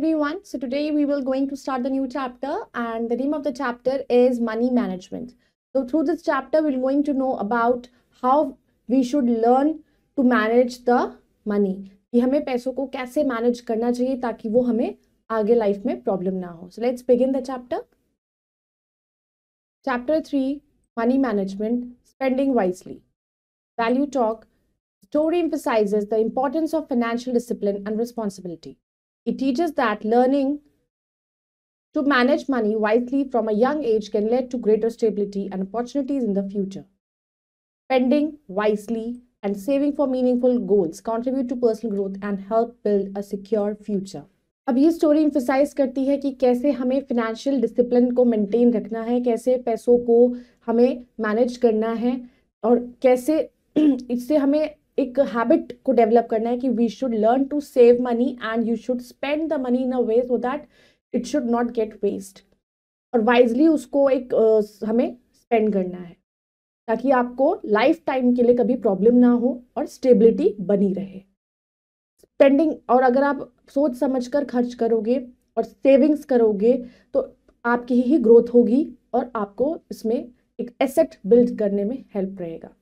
everyone. So today we will going to start the new chapter and the name of the chapter is money management. So through this chapter we're going to know about how we should learn to manage the money. कि हमें पैसों को कैसे manage करना चाहिए ताकि वो हमें आगे लाइफ में प्रॉब्लम ना हो. So let's begin the chapter. Chapter 3 Money Management Spending Wisely. Value Talk. Story emphasizes the importance of financial discipline and responsibility. It teaches that learning to manage money wisely from a young age can lead to greater stability and opportunities in the future. Spending wisely and saving for meaningful goals contribute to personal growth and help build a secure future. अब ये story emphasise करती है कि कैसे हमें financial discipline को maintain रखना है, कैसे पैसों को हमें मैनेज करना है और कैसे इससे हमें एक हैबिट को डेवलप करना है कि we should learn to save money and you should spend the money in a way so that it should not get waste, और वाइजली उसको एक हमें स्पेंड करना है ताकि आपको लाइफ टाइम के लिए कभी प्रॉब्लम ना हो और स्टेबिलिटी बनी रहे. स्पेंडिंग, और अगर आप सोच समझकर खर्च करोगे और सेविंग्स करोगे तो आपकी ही ग्रोथ होगी और आपको इसमें एक एसेट बिल्ड करने में हेल्प रहेगा.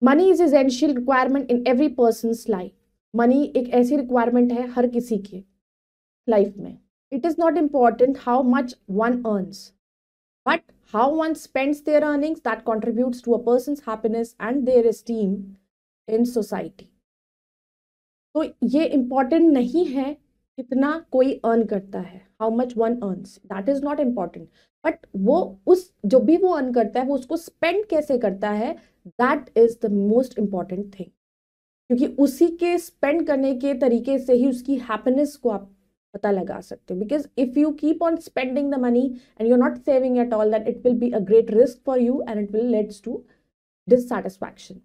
Money is essential requirement in every person's life. Money एक ऐसी रिक्वायरमेंट है हर किसी के लाइफ में. It is not important how much one earns but how one spends their earnings that contributes to a person's happiness and their esteem in society. तो ये important नहीं है कितना कोई अर्न करता है, how much one earns, that is not important, but वो उस जो भी वो अर्न करता है वो उसको स्पेंड कैसे करता है, that is the most important thing. क्योंकि उसी के स्पेंड करने के तरीके से ही उसकी हैप्पीनेस को आप पता लगा सकते हो. Because if you keep on spending the money and you are not saving at all, that it will be a great risk for you and it will leads to dissatisfaction.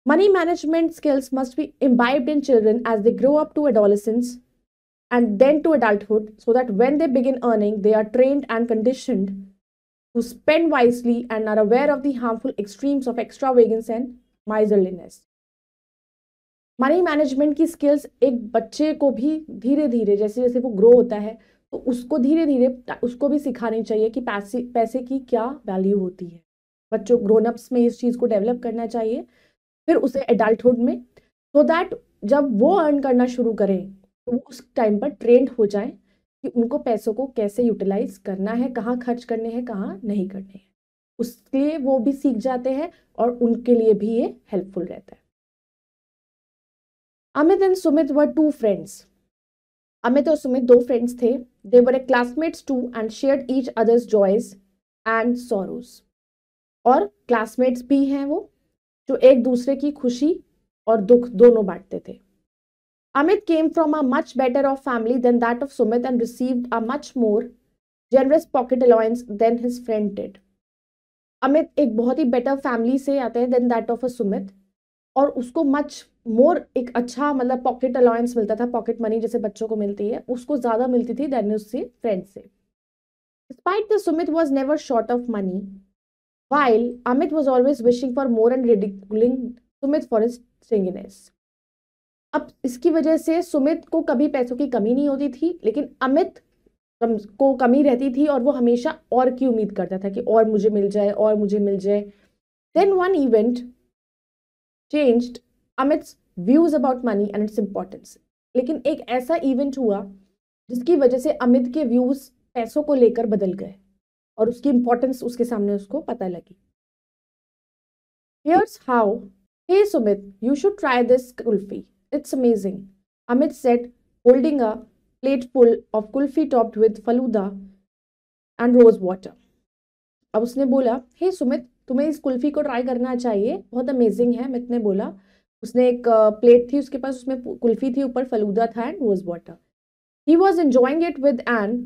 Money management skills must be imbibed in children as they grow up to adolescence and then to adulthood, so that when they begin earning, they are trained and conditioned to spend wisely and are aware of the harmful extremes of extravagance and miserliness. Money management की skills एक बच्चे को भी धीरे धीरे जैसे जैसे वो ग्रो होता है तो उसको धीरे धीरे उसको भी सिखानी चाहिए कि पैसे की क्या वैल्यू होती है. बच्चों ग्रोन अप्स में इस चीज़ को डेवलप करना चाहिए, फिर उसे एडल्टहुड में, सो दैट जब वो अर्न करना शुरू करें तो वो उस टाइम पर ट्रेंड हो जाए कि उनको पैसों को कैसे यूटिलाइज करना है, कहाँ खर्च करने हैं, कहाँ नहीं करने हैं. उसके लिए वो भी सीख जाते हैं और उनके लिए भी ये हेल्पफुल रहता है. Amit and Sumit were two friends. Amit और सुमित दो फ्रेंड्स थे. They were a classmates too and shared each others joys and sorrows. और क्लासमेट्स भी हैं वो जो एक दूसरे की खुशी और दुख दोनों बांटते थे. Amit came from a much better off family than that of Sumit and received a much more generous pocket allowance than his friend did. Amit एक बहुत ही better family से आता है than that of a Sumit, और उसको much more एक अच्छा मतलब pocket allowance मिलता था, pocket money जैसे बच्चों को मिलती है उसको ज़्यादा मिलती थी than उससे friend से. Despite this, Sumit was never short of money, while Amit was always wishing for more and ridiculing Sumit for his stinginess. अब इसकी वजह से सुमित को कभी पैसों की कमी नहीं होती थी, लेकिन अमित को कमी रहती थी और वो हमेशा और की उम्मीद करता था कि और मुझे मिल जाए और मुझे मिल जाए. Then one event changed Amit's views about money and its importance. लेकिन एक ऐसा इवेंट हुआ जिसकी वजह से अमित के व्यूज पैसों को लेकर बदल गए और उसकी इंपॉर्टेंस उसके सामने उसको पता लगी. Here's how. Hey Sumit, you should try this kulfi. It's amazing, Amit said, holding a plate full of kulfi topped with faluda and rose water. अब उसने बोला, हे सुमित, तुम्हें इस कुल्फी को ट्राई करना चाहिए, बहुत अमेजिंग है. अमित ने बोला. उसने एक प्लेट थी उसके पास, उसमें कुल्फी थी, ऊपर फलूदा था and rose water. He was enjoying it with an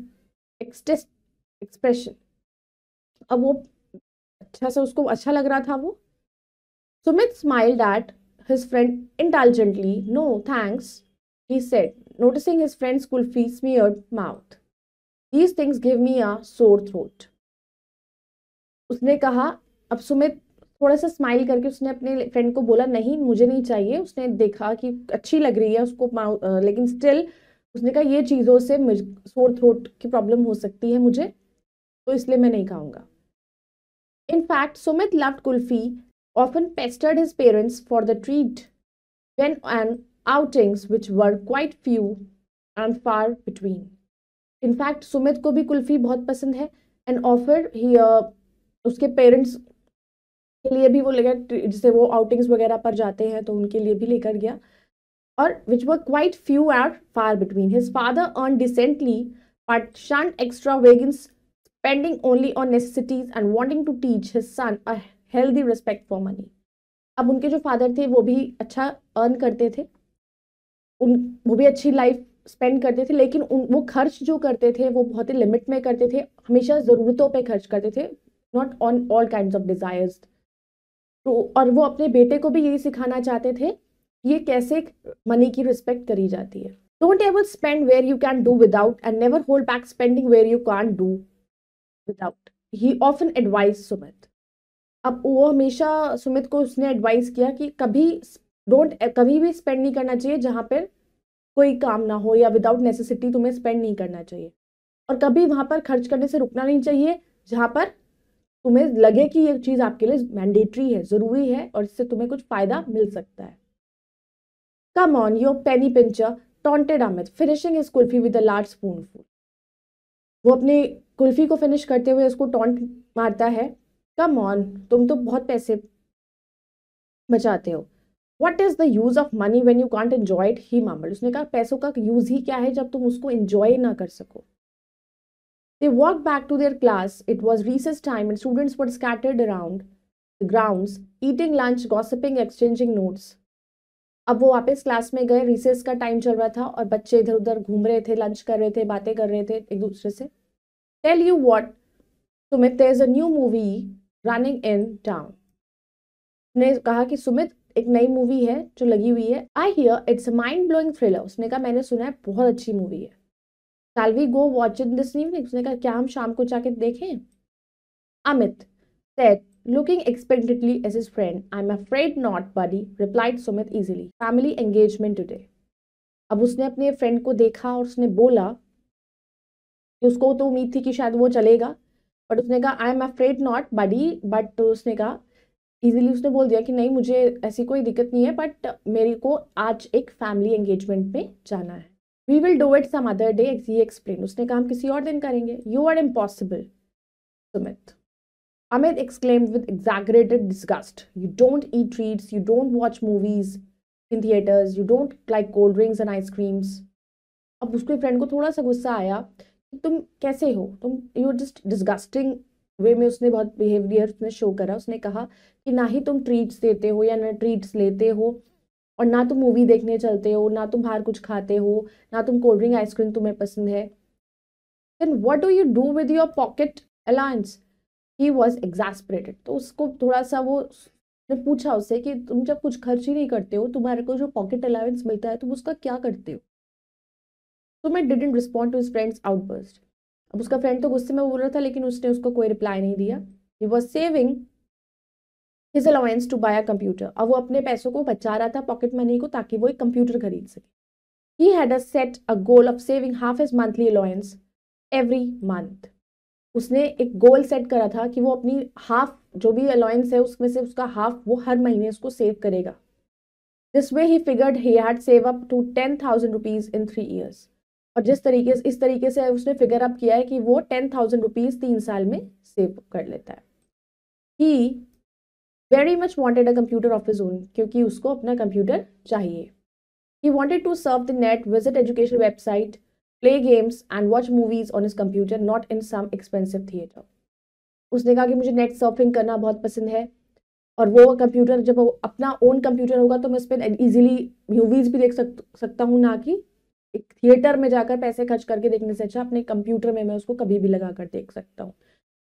expression. अब वो अच्छा सा उसको अच्छा लग रहा था वो. Sumit smiled at his friend indulgently. No, thanks, he said, noticing his friend's kulfi smeared mouth. These things give me a sore throat. उसने कहा. अब सुमित थोड़ा सा स्माइल करके उसने अपने फ्रेंड को बोला, नहीं मुझे नहीं चाहिए. उसने देखा कि अच्छी लग रही है उसको, लेकिन स्टिल उसने कहा ये चीज़ों से सोर थ्रोट की प्रॉब्लम हो सकती है मुझे, तो इसलिए मैं नहीं खाऊंगा। In fact, Sumit loved kulfi, often pestered his parents for the treat when on outings which were quite few and far between. In fact, Sumit को भी कुल्फी बहुत पसंद है एंड ऑफर ही उसके पेरेंट्स के लिए भी वो लेकर, जैसे वो आउटिंग्स वगैरह पर जाते हैं तो उनके लिए भी लेकर गया, और which were quite few and far between. His father earned decently but shunned extravagance, spending only on necessities and wanting to teach his son a healthy respect for money. अब उनके जो फादर थे वो भी अच्छा अर्न करते थे, वो भी अच्छी लाइफ स्पेंड करते थे, लेकिन वो खर्च जो करते थे वो बहुत ही लिमिट में करते थे, हमेशा ज़रूरतों पे खर्च करते थे, not on all kinds of desires. तो और वो अपने बेटे को भी यही सिखाना चाहते थे ये कैसे मनी की रिस्पेक्ट करी जाती है। Don't ever spend where you can do without and never hold back spending where you can do without, he often advise Sumit. अब वो हमेशा सुमित को उसने एडवाइस किया कि कभी भी स्पेंड नहीं करना चाहिए जहाँ पर कोई काम ना हो, या विदाउट नेसेसिटी तुम्हें स्पेंड नहीं करना चाहिए, और कभी वहां पर खर्च करने से रुकना नहीं चाहिए जहां पर तुम्हें लगे कि ये चीज आपके लिए मैंडेटरी है, जरूरी है, और इससे तुम्हें कुछ फायदा मिल सकता है। Come on your penny pincher, taunted Amit, finishing his kulfi with a large spoonful. वो अपने कुल्फी को फिनिश करते हुए उसको टॉन्ट मारता है, कम ऑन, तुम तो बहुत पैसे बचाते हो। What is the use of money when you can't enjoy it? He mumbled. उसने कहा पैसों का यूज ही क्या है जब तुम उसको enjoy ना कर सको। They walked back to their class. It was recess time and students were scattered around the grounds, eating lunch, gossiping, exchanging notes. अब वो वापस क्लास में गए, रिसेस का टाइम चल रहा था और बच्चे इधर उधर घूम रहे थे, लंच कर रहे थे, बातें कर रहे थे एक दूसरे से। Tell you what, Sumit, there's a new movie running in town. ने कहा कि सुमित, एक नई मूवी है जो लगी हुई है, I hear it's a mind blowing thriller. उसने कहा मैंने सुना है बहुत अच्छी मूवी है, shall we go watch it this evening. उसने कहा क्या हम शाम को जाके देखें। Amit said, looking expectantly as his friend. I'm afraid not, buddy, replied Sumit easily. Family engagement today. अब उसने अपने फ्रेंड को देखा और उसने बोला कि उसको तो उम्मीद थी कि शायद वो चलेगा, बट उसने कहा I am afraid not buddy, but उसने कहा इजीली, उसने बोल दिया कि नहीं मुझे ऐसी कोई दिक्कत नहीं है, बट मेरे को आज एक फैमिली एंगेजमेंट में जाना है। We will do it some other day, he explain. उसने कहा हम किसी और दिन करेंगे। You are impossible, Sumit, Amit exclaimed with exaggerated disgust. You don't eat treats, you don't watch movies in theaters, you don't like cold drinks and ice creams. अब उसके friend को थोड़ा सा गुस्सा आया कि तुम कैसे हो, तुम यू आर जस्ट डिस्गस्टिंग वे में उसने बहुत बिहेवियर उसने शो करा। उसने कहा कि ना ही तुम ट्रीट्स देते हो या ना ट्रीट्स लेते हो, और ना तुम मूवी देखने चलते हो, ना तुम बाहर कुछ खाते हो, ना तुम कोल्ड ड्रिंक आइसक्रीम तुम्हें पसंद है। Then what do you do with your pocket allowance? He was exasperated. तो उसको थोड़ा सा वो ने पूछा उससे कि तुम जब कुछ खर्च ही नहीं करते हो, तुम्हारे को जो पॉकेट अलाउंस मिलता है तुम उसका क्या करते हो? तो मैं didn't respond to his friend's outburst. अब उसका फ्रेंड तो गुस्से में बोल रहा था, लेकिन उसने उसको कोई रिप्लाई नहीं दिया। He was saving his allowance to buy a computer. अब वो अपने पैसों को बचा रहा था, पॉकेट मनी को, ताकि वो एक कंप्यूटर खरीद सके। He had set a goal of saving half his monthly allowance every month. उसने एक गोल सेट करा था कि वो अपनी हाफ जो भी अलाउंस है उसमें से उसका हाफ वो हर महीने उसको सेव करेगा। This way he figured he had save up to 10,000 rupees in 3 years। और इस तरीके से उसने फिगर अप किया है कि वो 10,000 रुपीज 3 साल में सेव कर लेता है। He very much wanted a computer of his own, क्योंकि उसको अपना कंप्यूटर चाहिए। He wanted to surf the net, visit educational website, play games and watch movies on his computer, not in some expensive theater. उसने कहा कि मुझे net surfing करना बहुत पसंद है, और वो कंप्यूटर जब वो अपना ओन कंप्यूटर होगा तो मैं उस पर इजीली मूवीज भी देख सकता हूँ, ना कि एक थिएटर में जाकर पैसे खर्च करके देखने से अच्छा अपने कंप्यूटर में मैं उसको कभी भी लगा कर देख सकता हूँ,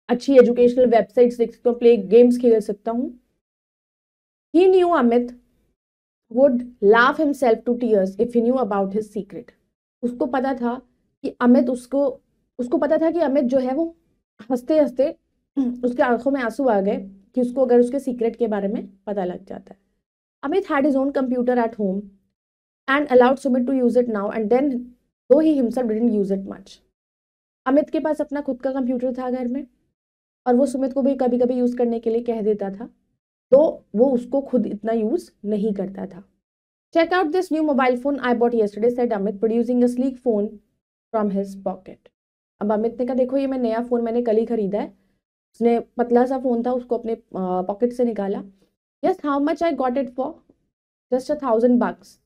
अच्छी एजुकेशनल वेबसाइट्स देख सकता हूँ, प्ले गेम्स खेल सकता हूँ। He knew Amit would laugh himself to tears if he knew about his secret. उसको पता था कि अमित उसको पता था कि अमित जो है वो हंसते हंसते उसके आंखों में आंसू आ गए कि उसको अगर उसके सीक्रेट के बारे में पता लग जाता है। Amit had his own computer at home and allowed Sumit to use it now and then though he himself didn't use it much. Amit के पास अपना खुद का कंप्यूटर था घर में और वो सुमित को भी कभी कभी यूज करने के लिए कह देता था, तो वो उसको खुद इतना यूज नहीं करता था. Check out this new mobile phone I bought yesterday, said Amit, producing a sleek phone from his pocket. अब अमित ने कहा देखो ये मैं नया फोन मैंने कल ही खरीदा है. उसने पतला सा फोन था उसको अपने पॉकेट से निकाला. Yes, how much I got it for? Just $1,000.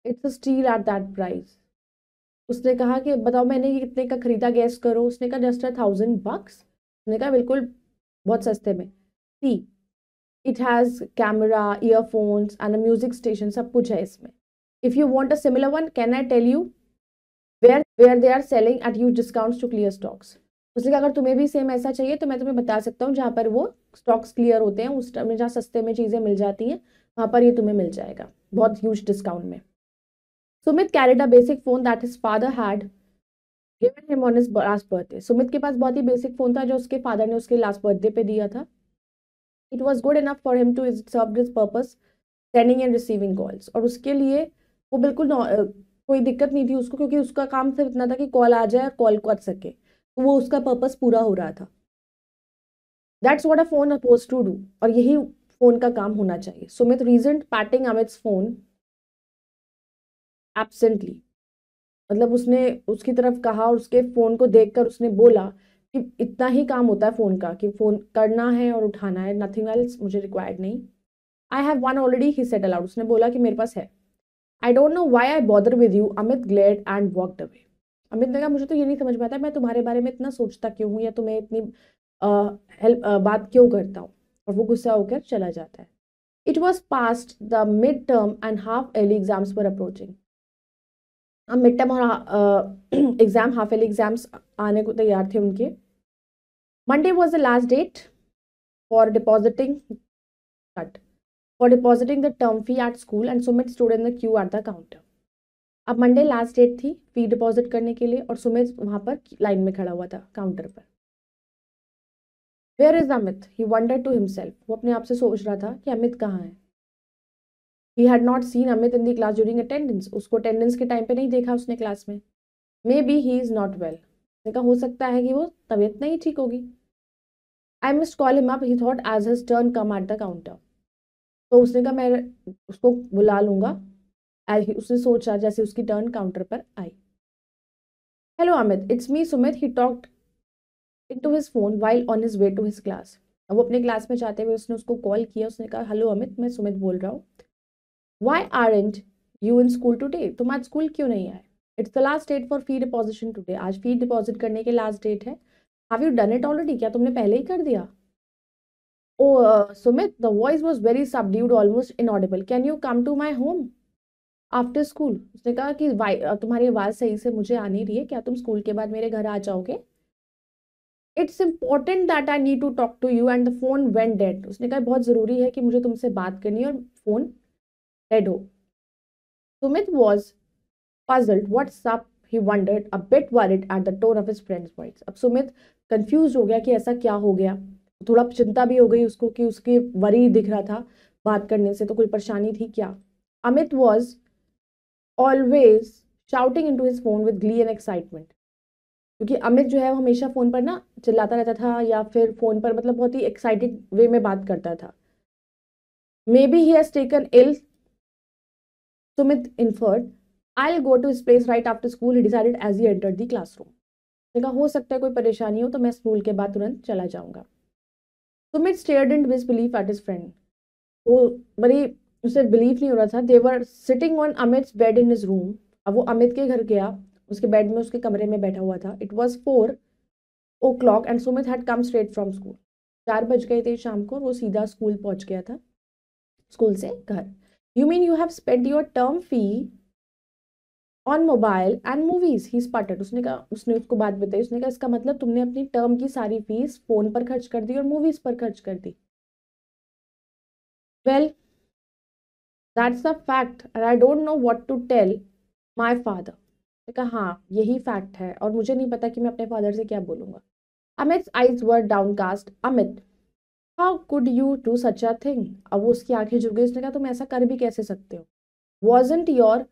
It's a steal at that price. उसने कहा कि बताओ मैंने ये कितने का खरीदा, गैस करो. उसने कहा जस्ट $1,000. उसने कहा बिल्कुल बहुत सस्ते में. See it has camera, earphones and a music station, सब कुछ है इसमें. If you want a similar one can I tell you where they are selling at huge discounts to clear stocks. उसने कहा अगर तुम्हें भी सेम ऐसा चाहिए तो मैं तुम्हें बता सकता हूँ जहाँ पर वो स्टॉक्स क्लियर होते हैं, उस टाइम में जहाँ सस्ते में चीज़ें मिल जाती हैं वहाँ पर ये तुम्हें मिल जाएगा बहुत ह्यूज डिस्काउंट में. Sumit carried a basic phone that his father had given him on his last birthday. Sumit के पास बहुत ही बेसिक फोन था जो उसके फादर ने उसके लास्ट बर्थडे पे दिया था. It was good enough for him to serve this purpose sending and receiving calls. और उसके लिए वो बिल्कुल कोई दिक्कत नहीं थी उसको, क्योंकि उसका काम सिर्फ इतना था कि कॉल आ जाए और कॉल कर सके, तो वो उसका पर्पस पूरा हो रहा था. That's what a phone suppose to do. और यही फोन का काम होना चाहिए. Sumit resent patting Amit's phone absently. मतलब उसने उसकी तरफ कहा और उसके फोन को देखकर उसने बोला कि इतना ही काम होता है फोन का, कि फोन करना है और उठाना है, नथिंग एल्स मुझे रिक्वायर्ड नहीं. I have one already, he said aloud. उसने बोला कि मेरे पास है. I don't know why I bother with you, Amit glared and walked away. Amit ने कहा मुझे तो ये नहीं समझ में आता मैं तुम्हारे बारे में इतना सोचता क्यों हूँ या तुम्हें इतनी बात क्यों करता हूँ. और वो गुस्सा होकर चला जाता है. It was past the mid term and half yearly exams were approaching. अब मिड टर्म और एग्जाम, हाफ एर्ली एग्जाम्स आने को तैयार थे उनके. Monday was the last date for depositing the term fee at school and Sumit stood in the queue at the counter. अब Monday last date थी fee deposit करने के लिए और सुमित वहां पर लाइन में खड़ा हुआ था काउंटर पर. Where is Amit, he wondered to himself. वो अपने आप से सोच रहा था कि अमित कहाँ है. He had not seen Amit in the class during attendance. उसको अटेंडेंस के टाइम पे नहीं देखा उसने क्लास में. May be he is not well. उसने कहा हो सकता है कि वो तबीयत नहीं ठीक होगी. I must call him up, he thought as his turn come at the counter. तो उसने कहा मैं उसको बुला लूंगा. उसने सोचा जैसे उसकी टर्न काउंटर पर आई. Hello Amit, it's me Sumit. He talked into his phone while on his way to his class. अब वो अपने क्लास में जाते हुए उसने उसको कॉल किया. उसने कहा हेलो अमित, मैं सुमित बोल रहा हूँ. Why aren't you in school today, तुम आज स्कूल क्यों नहीं आए. It's the last date for fee deposition today. आज फी डिपॉजिट करने के लास्ट डेट है. Have you done it already, क्या तुमने पहले ही कर दिया. Oh Sumit, the voice was very subdued, almost inaudible. Can you come to my home after school. उसने कहा कि तुम्हारी आवाज सही से मुझे आ नहीं रही है, क्या तुम स्कूल के बाद मेरे घर आ जाओगे. It's important that I need to talk to you and the phone went dead. उसने कहा बहुत जरूरी है कि मुझे तुमसे बात करनी है और फोन डेड हो. Sumit was puzzled. What's up? He wondered, a bit worried at the tone of his friend's voice. अब सुमित कंफ्यूज हो गया कि ऐसा क्या हो गया. थोड़ा चिंता भी हो गई उसको कि उसके वरी दिख रहा था बात करने से, तो कोई परेशानी थी क्या. Amit was always shouting into his phone with glee and excitement. क्योंकि अमित जो है वो हमेशा फोन पर ना चिल्लाता रहता था या फिर फोन पर मतलब बहुत ही एक्साइटेड वे में बात करता था. Maybe he has taken ill, Sumit inferred. I'll go to his place right after school, he decided as he entered the classroom. देखा हो सकता है कोई परेशानी हो तो मैं स्कूल के बाद तुरंत चला जाऊंगा. Sumit stared in disbelief at his friend. वो बड़ी उसे बिलीव नहीं हो रहा था. They were sitting on Amit's bed in his room. अब वो अमित के घर गया, उसके बेड में उसके कमरे में बैठा हुआ था. It was 4 o'clock and Sumit had come straight from school. 4 बज गए थे शाम को. वो सीधा स्कूल पहुंच गया था, स्कूल से घर. You mean you have spent your term fee on mobile and movies, he sported. उसने कहा, उसने उसको बात बताई. उसने कहा इसका मतलब तुमने अपनी टर्म की सारी फीस फोन पर खर्च कर दी और मूवीज पर खर्च कर दी. Well that's the fact and I don't know what to tell my father. कहा हाँ यही फैक्ट है और मुझे नहीं पता कि मैं अपने फादर से क्या बोलूंगा. Amit eyes were downcast. Amit, how could you do such a thing. अब वो उसकी आंखें झुक गई. उसने कहा तुम ऐसा कर भी कैसे सकते हो. Wasn't your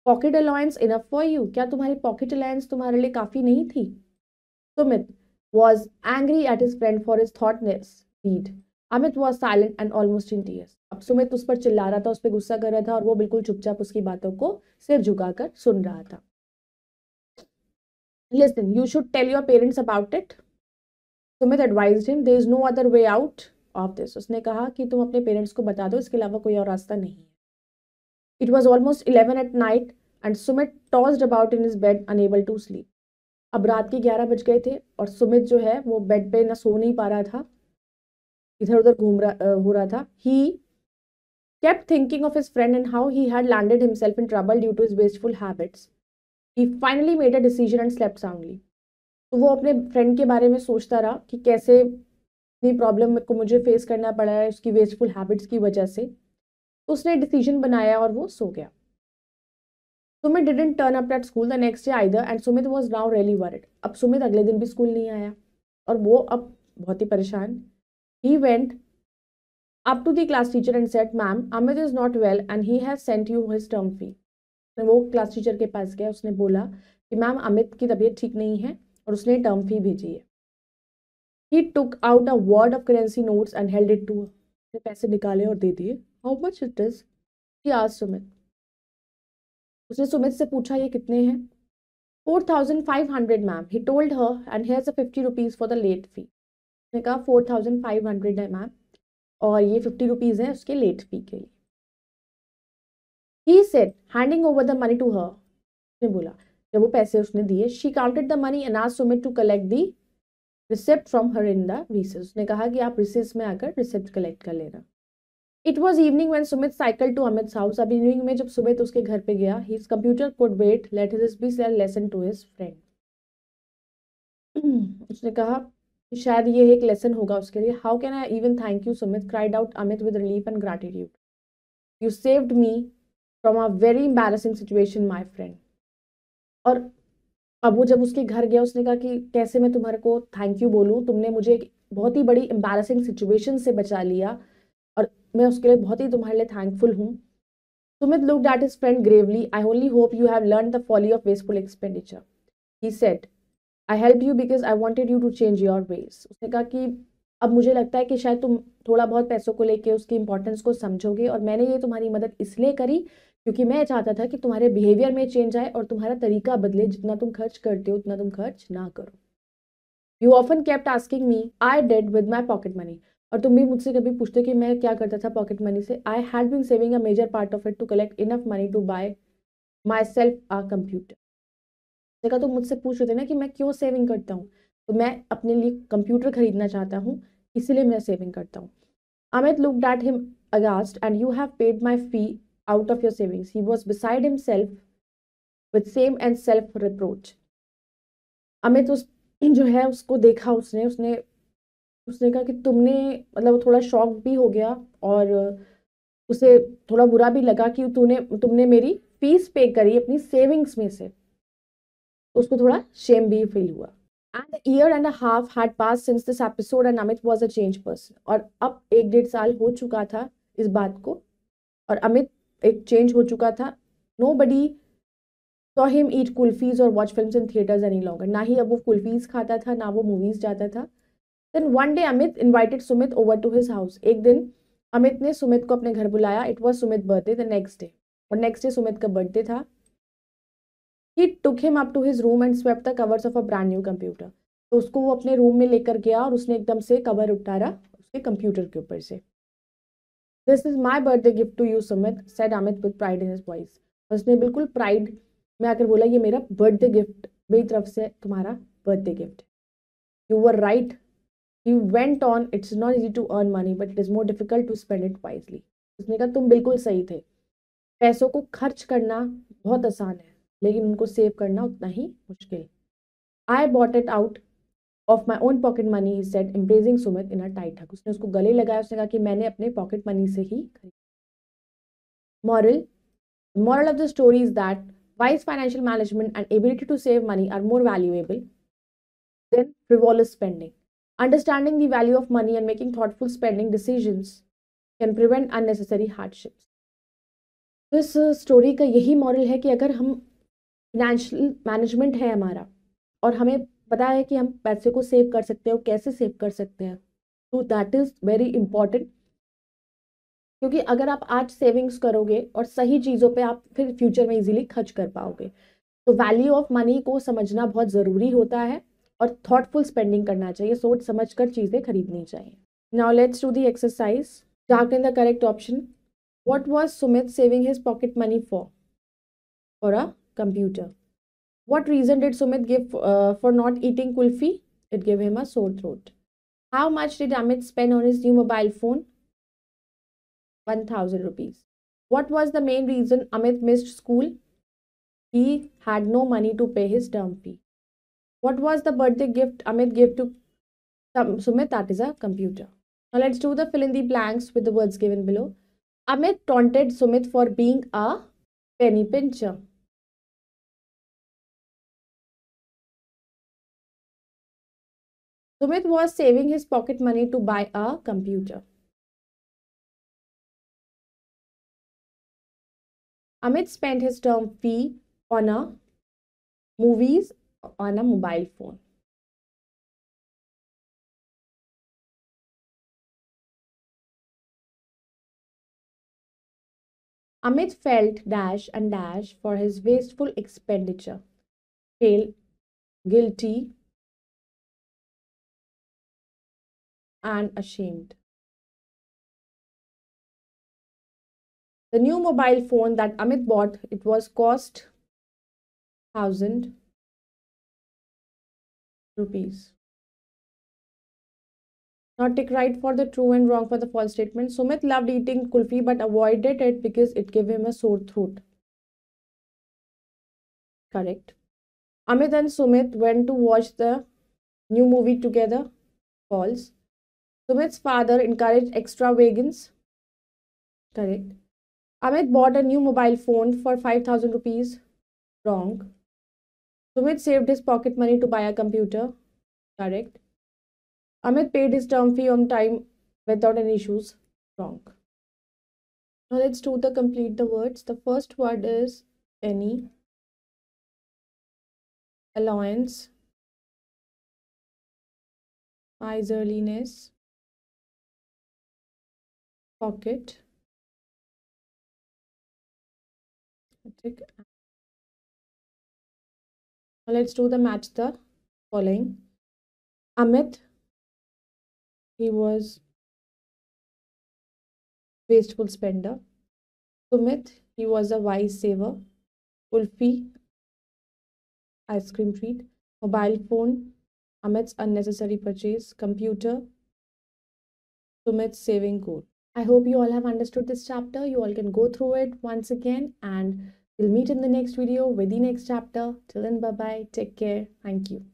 pocket allowance enough for you, क्या तुम्हारी पॉकेट अलाउंस तुम्हारे लिए काफी नहीं थी? Sumit was angry at his friend for his thoughtless deed. Amit was silent and almost in tears. अब सुमित उस पर चिल्ला रहा था, उस पर गुस्सा कर रहा था और वो बिल्कुल चुपचाप उसकी बातों को सिर झुकाकर सुन रहा था. Listen, you should tell your parents about it. Sumit advised him. There is no other way out of this. उसने कहा कि तुम अपने पेरेंट्स को बता दो, इसके अलावा कोई और रास्ता नहीं है. It was almost 11 at night and Sumit tossed about in his bed unable to sleep. अब रात के 11 बज गए थे और सुमित जो है वो बेड पे ना सो नहीं पा रहा था, इधर उधर हो रहा था. He kept thinking of his friend and how he had landed himself in trouble due to his wasteful habits. He finally made a decision and slept soundly. तो वो अपने फ्रेंड के बारे में सोचता रहा कि कैसे इतनी प्रॉब्लम को मुझे फेस करना पड़ा है उसकी वेस्टफुल हैबिट्स की वजह से. तो उसने डिसीजन बनाया और वो सो गया. Sumit didn't turn up at school the next day either and Sumit was now really worried. अब सुमित अगले दिन भी स्कूल नहीं आया और वो अब बहुत ही परेशान. He went up to the class teacher and said, "Ma'am, Amit is not well and he has sent you his term fee." वो क्लास टीचर के पास गया, उसने बोला कि मैम अमित की तबीयत ठीक नहीं है और उसने टर्म फी भेजी है. He took out a wad of currency notes and held it to her. उसने पैसे निकाले और दे दिए. How much it is? He asked Sumit. उसने सुमित से पूछा ये कितने हैं? 4,500 ma'am. He told her and here's a 50 rupees for the late fee. उसने कहा 4,500 है मैम और ये 50 रुपीज है उसके लेट फी के लिए. He said, handing over the money to her. उसने बोला जब वो पैसे उसने दिए. She counted the money and asked Sumit to collect the receipt from her in the recess. उसने कहा कि आप रिसेस में आकर रिसिप्ट कलेक्ट कर लेना. It was evening when Sumit cycled to Amit's house. अब इवनिंग में जब सुमित उसके घर पे गया, his computer could wait. Let his be a lesson to his friend. उसने कहा शायद ये एक लेसन होगा उसके लिए. How can I even thank you, Sumit? Cried out Amit with relief and gratitude. You saved me from a very embarrassing situation, my friend. और अब वो जब उसके घर गया उसने कहा कि कैसे मैं तुम्हारे को थैंक यू बोलूँ, तुमने मुझे एक बहुत ही बड़ी एम्बैरेसिंग सिचुएशन से बचा लिया और मैं उसके लिए बहुत ही तुम्हारे लिए थैंकफुल हूँ. Sumit looked at his friend gravely. I only hope you have learned the folly of wasteful expenditure. He said, I helped you because I wanted you to change your ways. उसने कहा कि अब मुझे लगता है कि शायद तुम थोड़ा बहुत पैसों को लेके उसकी इंपॉर्टेंस को समझोगे और मैंने ये तुम्हारी मदद इसलिए करी क्योंकि मैं चाहता था कि तुम्हारे बिहेवियर में चेंज आए और तुम्हारा तरीका बदले. जितना तुम खर्च करते हो उतना तुम खर्च ना करो. You often kept asking me I did with my pocket money. और तुम भी मुझसे कभी पूछते कि मैं क्या करता था पॉकेट मनी से. I had been saving a major part of it to collect enough money to buy myself a computer. जगह तुम मुझसे पूछ रहे थे ना कि मैं क्यों सेविंग करता हूँ, तो मैं अपने लिए कंप्यूटर खरीदना चाहता हूँ, इसीलिए मैं सेविंग करता हूँ. Amit looked at him aghast. And you have paid my fee out of your savings. He was beside himself with shame and self-reproach. Amit उस जो है उसको देखा, उसने उसने उसने कहा कि तुमने मतलब थोड़ा शॉक भी हो गया और उसे थोड़ा बुरा भी लगा कि तुमने मेरी फीस पे करी अपनी सेविंग्स में से. तो उसको थोड़ा शेम भी फील हुआ. And a year and a half had passed since this episode and Amit was a changed person. और अब 1-1.5 साल हो चुका था इस बात को और अमित एक चेंज हो चुका था. Nobody saw him eat kulfis और watch films in theaters any longer. ना ही अब वो कुल्फीज खाता था, ना वो मूवीज जाता था. Then one day Amit invited Sumit over to his house. एक दिन अमित ने सुमित को अपने घर बुलाया. It was Sumit's birthday the next day. और नेक्स्ट डे सुमित का बर्थडे था. He took him up to his room and swept the covers of a brand new computer. तो उसको वो अपने रूम में लेकर गया और उसने एकदम से कवर उतारा उसके कंप्यूटर के ऊपर से. This is my birthday gift to you, Sumit, said Amit with pride in his voice. उसने बिल्कुल प्राइड में आकर बोला ये मेरा बर्थडे गिफ्ट, मेरी तरफ से तुम्हारा birthday gift. You were right. He went on. It's not easy to earn money, but it is more difficult to spend it wisely. उसने कहा तुम बिल्कुल सही थे. पैसों को खर्च करना बहुत आसान है लेकिन उनको सेव करना उतना ही मुश्किल. I bought it out of my own pocket money, he said, embracing Sumit in a tight hug. उसने उसको गले लगाया. उसने कहा कि मैंने अपने पॉकेट मनी से ही खरीदा. Moral of the story is that wise financial management and ability to save money are more valuable than frivolous spending. Understanding the value of money and making thoughtful spending decisions can prevent unnecessary hardships. तो इस story का यही moral है कि अगर हम financial management है हमारा और हमें पता है कि हम पैसे को सेव कर सकते हैं और कैसे सेव कर सकते हैं, तो दैट इज़ वेरी इंपॉर्टेंट। क्योंकि अगर आप आज सेविंग्स करोगे और सही चीज़ों पे आप फिर फ्यूचर में इजीली खर्च कर पाओगे। तो वैल्यू ऑफ मनी को समझना बहुत ज़रूरी होता है और थॉटफुल स्पेंडिंग करना चाहिए, सोच समझ कर चीज़ें खरीदनी चाहिए। Now let's do the exercise. Dark in the correct option. What was Sumit saving his pocket money for? For a computer. What reason did Sumit give for not eating kulfi? It gave him a sore throat. How much did Amit spend on his new mobile phone? 1000 rupees. What was the main reason Amit missed school? He had no money to pay his term fee. What was the birthday gift Amit gave to Sumit? That is a computer. Now let's do the fill in the blanks with the words given below. Amit taunted Sumit for being a penny pincher. Sumit was saving his pocket money to buy a computer. Amit spent his term fee on a movies on a mobile phone. Amit felt dash and dash for his wasteful expenditure. Felt guilty and ashamed. The new mobile phone that Amit bought, it was cost 1000 rupees. Now tick right for the true and wrong for the false statement. Sumit loved eating kulfi but avoided it because it gave him a sore throat. Correct. Amit and Sumit went to watch the new movie together. False. Sumit's father encouraged extravagance. Correct. Amit bought a new mobile phone for 5000 rupees. Wrong. Sumit saved his pocket money to buy a computer. Correct. Amit paid his term fee on time without any issues. Wrong. Now let's do the complete the words. The first word is penny, allowance, miserliness, pocket. Now let's do the match the following. Amit, he was wasteful spender. Sumit, he was a wise saver. Kulfi, ice cream treat. Mobile phone, Amit's unnecessary purchase. Computer, Sumit's saving goal. I hope you all have understood this chapter. You all can go through it once again and we'll meet in the next video with the next chapter. Till then, bye-bye. Take care. Thank you.